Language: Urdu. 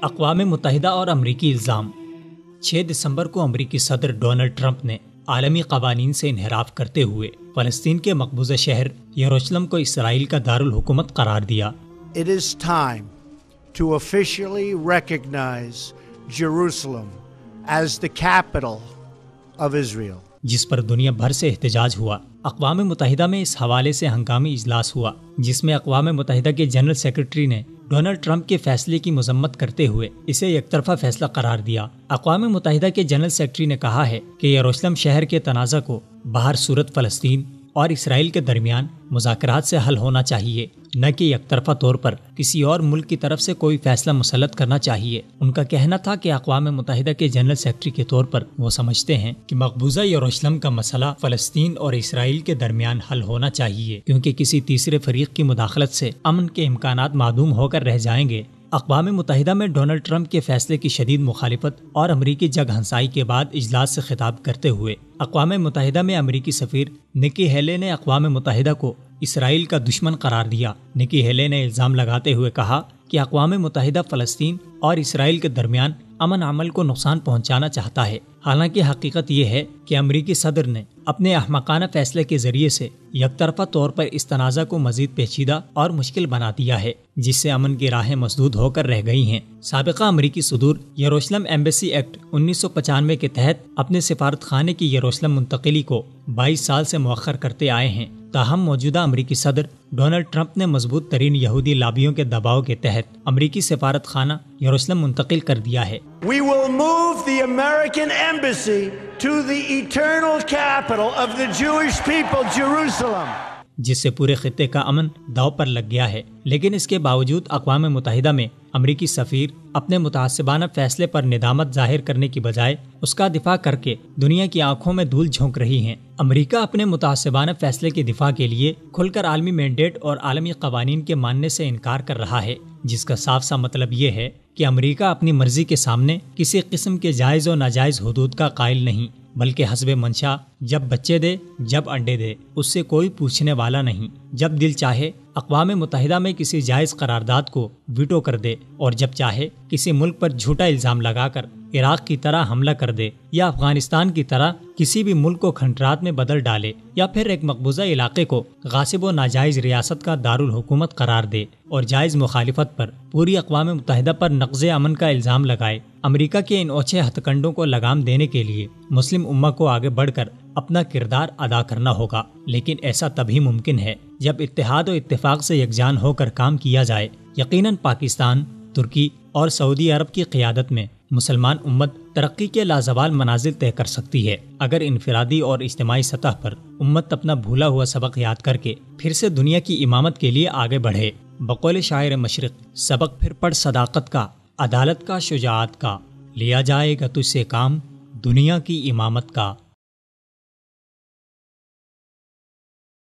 اقوام متحدہ اور امریکی الزام۔ 6 دسمبر کو امریکی صدر ڈونلڈ ٹرمپ نے عالمی قوانین سے انحراف کرتے ہوئے فلسطین کے مقبوضہ شہر یروشلم کو اسرائیل کا دارالحکومت قرار دیا۔ It is time to officially recognize Jerusalem as the capital of Israel. جس پر دنیا بھر سے احتجاج ہوا۔ اقوام متحدہ میں اس حوالے سے ہنگامی اجلاس ہوا جس میں اقوام متحدہ کے جنرل سیکرٹری نے ڈونلڈ ٹرمپ کے فیصلے کی مذمت کرتے ہوئے اسے یک طرفہ فیصلہ قرار دیا۔ اقوام متحدہ کے جنرل سیکرٹری نے کہا ہے کہ یروشلم شہر کے تنازع کو باہر صورت فلسطین اور اسرائیل کے درمیان مذاکرات سے حل ہونا چاہیے، نہ کہ یک طرفہ طور پر کسی اور ملک کی طرف سے کوئی فیصلہ مسلط کرنا چاہیے۔ ان کا کہنا تھا کہ اقوام متحدہ کے جنرل سیکرٹری کے طور پر وہ سمجھتے ہیں کہ مقبوضہ یروشلم کا مسئلہ فلسطین اور اسرائیل کے درمیان حل ہونا چاہیے، کیونکہ کسی تیسرے فریق کی مداخلت سے امن کے امکانات معدوم ہو کر رہ جائیں گے۔ اقوام متحدہ میں ڈونلڈ ٹرمپ کے فیصلے کی شدید مخالفت اور امریکی جگ ہنسائی کے بعد اجلاس سے خطاب کرتے ہوئے اقوام متحدہ میں امریکی سفیر نکی ہیلی نے اقوام متحدہ کو اسرائیل کا دشمن قرار دیا۔ نکی ہیلی نے الزام لگاتے ہوئے کہا کہ اقوام متحدہ فلسطین اور اسرائیل کے درمیان امن عمل کو نقصان پہنچانا چاہتا ہے، حالانکہ حقیقت یہ ہے کہ امریکی صدر نے اپنے احمقانہ فیصلے کے ذریعے سے یک طرفہ طور پر اس تنازع کو مزید پیچیدہ اور مشکل بنا دیا ہے، جس سے امن کی راہیں مسدود ہو کر رہ گئی ہیں۔ سابقہ امریکی صدور یروشلم ایمبیسی ایکٹ 1995 کے تحت اپنے سفارت خانے کی یروشلم منتقلی کو 22 سال سے مؤخر کرتے آئے ہیں، تاہم موجودہ امریکی صدر ڈونلڈ ٹرمپ نے مضبوط ترین یہودی لابیوں کے دباؤ کے تحت امریکی سفارت خانہ یروشلم منتقل کر دیا ہے۔ We will move the American embassy to the eternal capital of the Jewish people, Jerusalem. جس سے پورے خطے کا امن داؤ پر لگ گیا ہے، لیکن اس کے باوجود اقوام متحدہ میں امریکی سفیر اپنے متعصبانہ فیصلے پر ندامت ظاہر کرنے کی بجائے اس کا دفاع کر کے دنیا کی آنکھوں میں دھول جھونک رہی ہیں۔ امریکہ اپنے متعصبانہ فیصلے کے دفاع کے لیے کھل کر عالمی مینڈیٹ اور عالمی قوانین کے ماننے سے انکار کر رہا ہے، جس کا صاف سا مطلب یہ ہے کہ امریکہ اپنی مرضی کے سامنے کسی قسم کے جائز و ناجائز حدود کا قائل نہیں، بلکہ حسب منشا جب بچے دے جب انڈے دے، اس سے کوئی پوچھنے والا نہیں۔ جب دل چاہے اقوام متحدہ میں کسی جائز قرارداد کو ویٹو کر دے، اور جب چاہے کسی ملک پر جھوٹا الزام لگا کر عراق کی طرح حملہ کر دے، یا افغانستان کی طرح کسی بھی ملک کو کھنڈرات میں بدل ڈالے، یا پھر ایک مقبوضہ علاقے کو غاصب و ناجائز ریاست کا دارالحکومت قرار دے اور جائز مخالفت پر پوری اقوام متحدہ پر نقض امن کا الزام لگائے۔ امریکہ کے ان اوچھے ہتھ کنڈوں کو لگام دینے کے لیے مسلم امہ کو آگے بڑھ کر اپنا کردار ادا کرنا ہوگا، لیکن ایسا تبھی ممکن ہے جب اتحاد و اتفاق سے یکجان ہو کر کام کیا جائے۔ یقیناً پاکستان، ترکی اور سعودی عرب کی قیادت میں مسلمان امت ترقی کے لازوال منازل طے کر سکتی ہے، اگر انفرادی اور اجتماعی سطح پر امت اپنا بھولا ہوا سبق یاد کر کے پھر سے دنیا کی امامت کے لیے آگے بڑھے۔ بقول شاعر مشرق، سبق پھر پڑھ صداقت کا، عدالت کا، شجاعت کا، لیا جائے گا تجھ سے کام، دنیا کی امامت کا۔